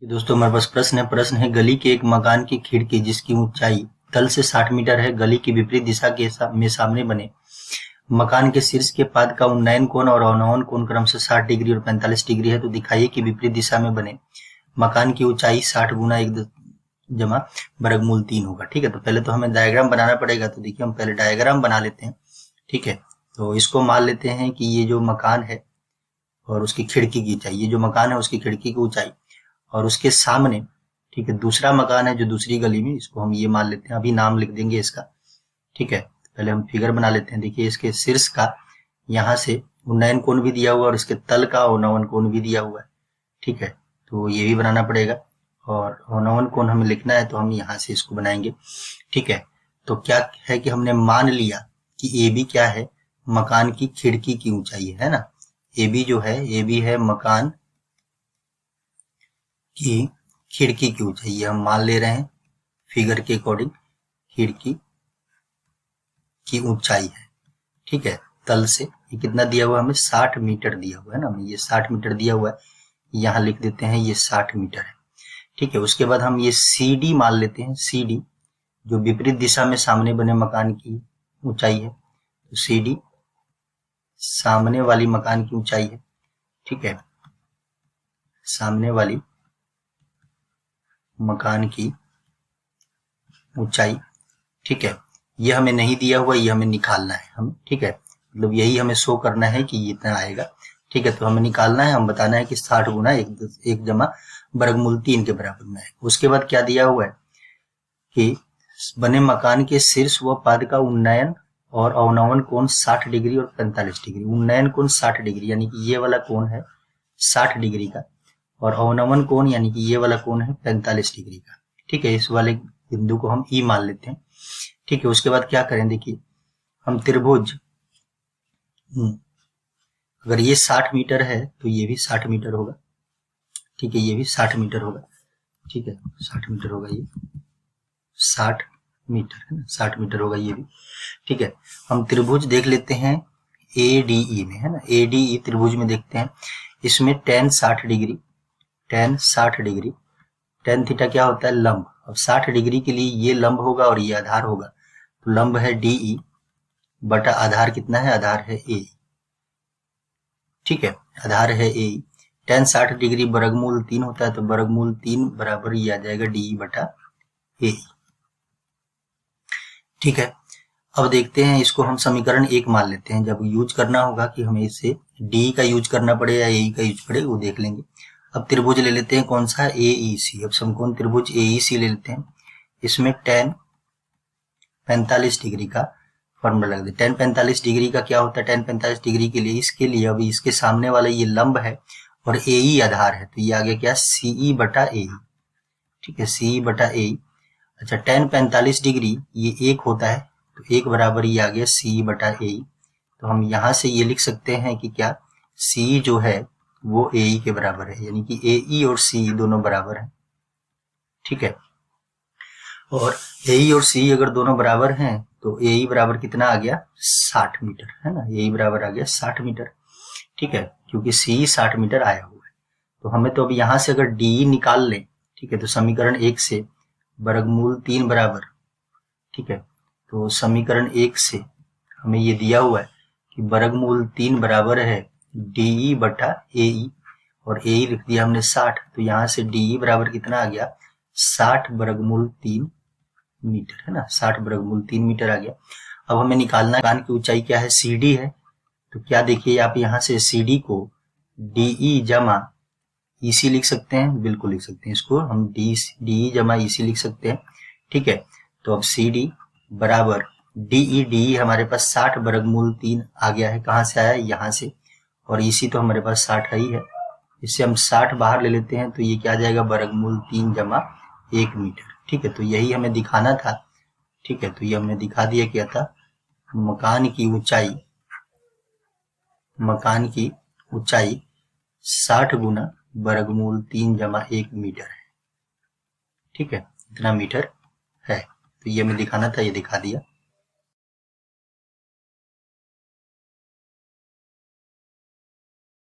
दोस्तों हमारे पास प्रश्न है गली के एक मकान की खिड़की जिसकी ऊंचाई तल से 60 मीटर है, गली की विपरीत दिशा में सामने बने मकान के शीर्ष के पाद का उन्नयन कोण और अवनमन कोण क्रमशः 60 डिग्री और 45 डिग्री है। तो दिखाइए कि विपरीत दिशा में बने मकान की ऊंचाई 60 गुना 1 जमा वर्गमूल 3 होगा। ठीक है, तो पहले तो हमें डायग्राम बनाना पड़ेगा। तो देखिए हम पहले डायग्राम बना लेते हैं। ठीक है, तो इसको मान लेते हैं कि ये जो मकान है और उसकी खिड़की की ऊंचाई, ये जो मकान है उसकी खिड़की की ऊंचाई और उसके सामने ठीक है दूसरा मकान है जो दूसरी गली में, इसको हम ये मान लेते हैं। अभी नाम लिख देंगे इसका। ठीक है, पहले हम फिगर बना लेते हैं। देखिए इसके शीर्ष का यहाँ से उन्नयन कोण भी दिया हुआ और इसके तल का अवनमन कोण भी दिया हुआ है। ठीक है, तो ये भी बनाना पड़ेगा और अवनमन कोण हमें लिखना है तो हम यहाँ से इसको बनाएंगे। ठीक है, तो क्या है कि हमने मान लिया कि ए बी क्या है, मकान की खिड़की की ऊंचाई है ना। ए बी जो है, ए बी है मकान की खिड़की की ऊंचाई, ये हम मान ले रहे हैं फिगर के अकॉर्डिंग खिड़की की ऊंचाई है। ठीक है, तल से ये कितना दिया हुआ है हमें, 60 मीटर दिया हुआ है ना, ये 60 मीटर दिया हुआ है, यहाँ लिख देते हैं ये 60 मीटर है। ठीक है, उसके बाद हम ये सी डी मान लेते हैं। सी डी जो विपरीत दिशा में सामने बने मकान की ऊंचाई है, तो सी डी सामने वाली मकान की ऊंचाई है। ठीक है, सामने वाली मकान की ऊंचाई। ठीक है, ये हमें नहीं दिया हुआ, ये हमें निकालना है हम। ठीक है, मतलब यही हमें शो करना है कि ये इतना आएगा। ठीक है, तो हमें निकालना है, हम बताना है कि 60 गुना 1 जमा वर्गमूल 3 के बराबर में है। उसके बाद क्या दिया हुआ है कि बने मकान के शीर्ष व पाद का उन्नयन और अवनमन कोण 60 डिग्री और 45 डिग्री। उन्नयन कोण 60 डिग्री यानी कि ये वाला कोण है 60 डिग्री का और अवनमन कोण यानी कि ये वाला कोण है 45 डिग्री का। ठीक है, इस वाले बिंदु को हम ई मान लेते हैं। ठीक है, उसके बाद क्या करें, देखिए हम त्रिभुज, अगर ये 60 मीटर है तो ये भी 60 मीटर होगा। ठीक है, ये भी 60 मीटर होगा। ठीक है, 60 मीटर होगा, ये 60 मीटर है ना, 60 मीटर होगा ये भी। ठीक है, हम त्रिभुज देख लेते हैं ADE में, है ना, ADE त्रिभुज में देखते हैं। इसमें tan 60 degree, tan 60 degree, tan theta क्या होता है, लंब। अब 60 डिग्री के लिए ये लंब होगा और ये आधार होगा, तो लंब है DE बटा आधार कितना है, आधार है AE। ठीक है, आधार है AE। tan 60 डिग्री वर्गमूल 3 होता है, तो वर्गमूल 3 बराबर ये आ जाएगा DE बटा AE। ठीक है, अब देखते हैं इसको हम समीकरण 1 मान लेते हैं। जब यूज करना होगा कि हमें इसे DE का यूज करना पड़े या AE का यूज पड़े वो देख लेंगे। अब त्रिभुज ले लेते हैं, कौन सा, AEC। अब समकोण त्रिभुज AEC ले लेते हैं। इसमें tan 45 डिग्री का फॉर्मूला लग दे। tan 45 डिग्री का क्या होता है, tan 45 डिग्री के लिए, इसके लिए अभी इसके सामने वाला ये लंब है और AE आधार है, तो ये आ गया क्या, CE बटा AE। ठीक है, CE बटा AE। अच्छा, tan 45 डिग्री ये 1 होता है, तो 1 बराबर ये आ गया CE बटा AE। तो हम यहाँ से ये लिख सकते हैं कि क्या, CE जो है वो AE के बराबर है, यानी कि AE और CE दोनों बराबर है। ठीक है, और AE और CE अगर दोनों बराबर हैं तो AE बराबर कितना आ गया, 60 मीटर, है ना, AE बराबर आ गया 60 मीटर। ठीक है, क्योंकि CE 60 मीटर आया हुआ है। तो हमें तो अब यहाँ से अगर DE निकाल लें, ठीक है, तो समीकरण 1 से वर्गमूल 3 बराबर, ठीक है, तो समीकरण 1 से हमें ये दिया हुआ है कि वर्गमूल 3 बराबर है DE बटा AE और AE लिख दिया हमने 60, तो यहाँ से DE बराबर कितना आ गया, 60 वर्गमूल 3 मीटर, है ना, 60 वर्गमूल 3 मीटर आ गया। अब हमें निकालना मकान की ऊंचाई क्या है, CD है। तो क्या देखिए आप यहाँ से CD को DE जमा EC लिख सकते हैं, बिल्कुल लिख सकते हैं, इसको हम DE जमा EC लिख सकते हैं। ठीक है, तो अब CD बराबर DE हमारे पास 60 वर्गमूल 3 आ गया है, कहाँ से आया, यहाँ से, और EC तो हमारे पास 60 ही है, इससे हम 60 बाहर ले लेते हैं तो ये क्या आ जाएगा, वर्गमूल 3 जमा 1 मीटर। ठीक है, तो यही हमें दिखाना था। ठीक है, तो ये हमने दिखा दिया, क्या था, मकान की ऊंचाई 60 गुना वर्गमूल 3 जमा 1 मीटर है। ठीक है, इतना मीटर है, तो ये हमें दिखाना था, ये दिखा दिया।